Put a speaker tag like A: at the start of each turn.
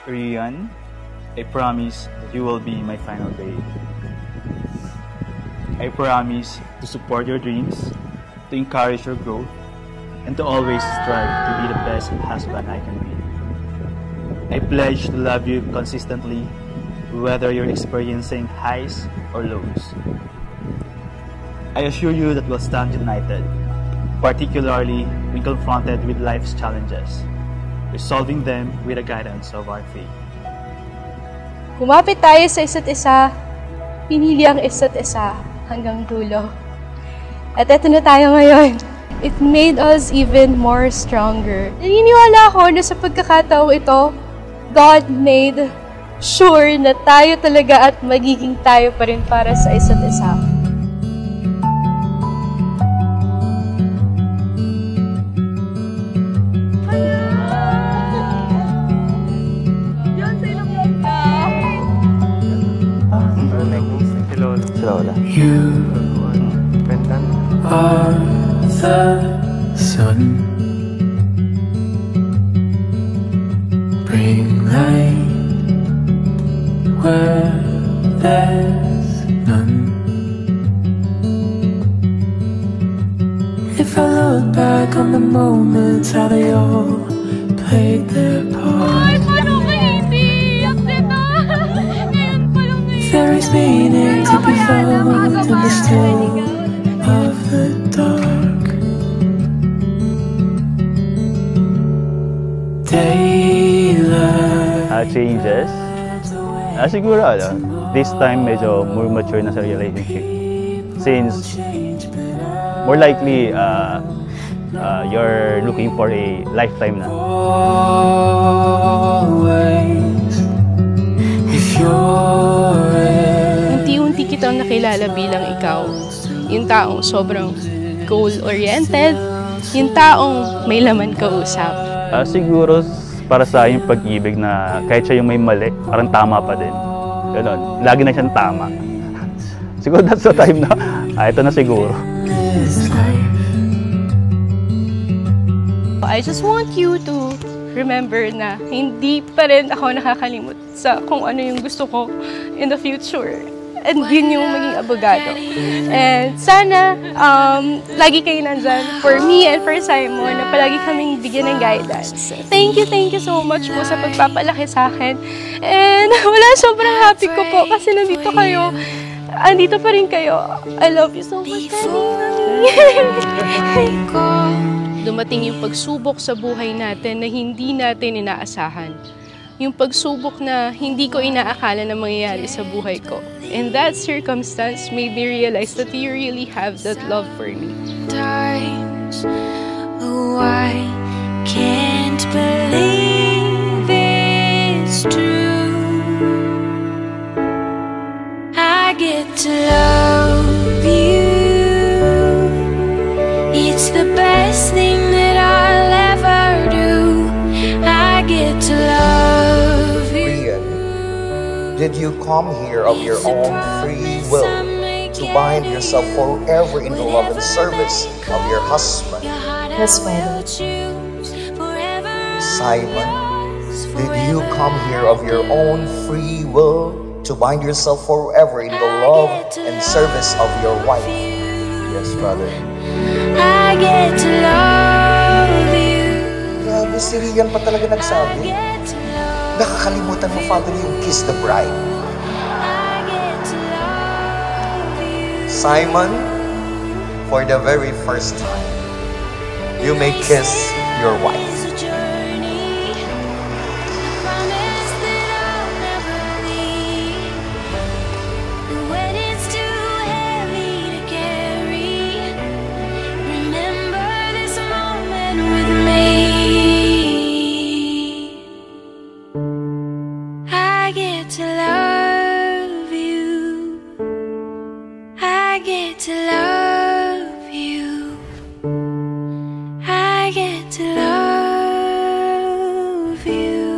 A: Rian, I promise that you will be my final babe. I promise to support your dreams, to encourage your growth, and to always strive to be the best husband I can be. I pledge to love you consistently, whether you're experiencing highs or lows. I assure you that we'll stand united, particularly when confronted with life's challenges, resolving them with the guidance of our faith.
B: Kumapit tayo sa isa't isa, pinili ang isa't isa hanggang dulo. At eto na tayo ngayon. It made us even more stronger. Naniniwala ako na sa pagkakataong ito, God made sure na tayo talaga at magiging tayo pa rin para sa isa't isa.
C: You are the sun. Bring light where there's none. If I look back on the moments, how they all played their part. There is meaning to be found in the still of the dark. Daylight.
A: Changes? Siguro, this time medyo more mature na sa relationship. Since more likely, you're looking for a lifetime na.
B: Unti-unti kitang nakilala bilang ikaw. Yung taong sobrang goal-oriented. Yung taong may laman kausap.
A: Siguro para sa yung pag-ibig na kahit siya yung may mali, parang tama pa din. Ganon. Lagi na siyang tama. Siguro that's the time na, ito na siguro.
B: I just want you to remember na hindi pa rin ako nakakalimot sa kung ano yung gusto ko in the future. And yun yung maging abogado. And sana, lagi kayo nandyan for me and for Simon na palagi kaming bigyan ng guidance. Thank you so much po sa pagpapalaki sa akin. And wala, sobrang happy ko po kasi nandito kayo. Andito pa rin kayo. I love you so much, Mami. Dumating yung pagsubok sa buhay natin na hindi natin inaasahan. Yung pagsubok na hindi ko inaakala na mangyayari sa buhay ko. And that circumstance made me realize that you really have that love for me.
D: Times, oh, I can't believe it's true. I get to love you. It's the best thing that I'll ever do. I get to love you.
E: Rian, did you come here of your own free will to bind yourself forever in the love and service of your husband?
F: Yes, Father.
E: Simon, did you come here of your own free will to bind yourself forever in the love and service of your wife? Yes, Father.
D: I get to love you.
E: Grabe, si Rian pa talaga nagsabi. Nakakalimutan mo, Father, yung kiss the bride. Simon, for the very first time, you may kiss your wife.
D: I get to love you. I get to love you. I get to love you.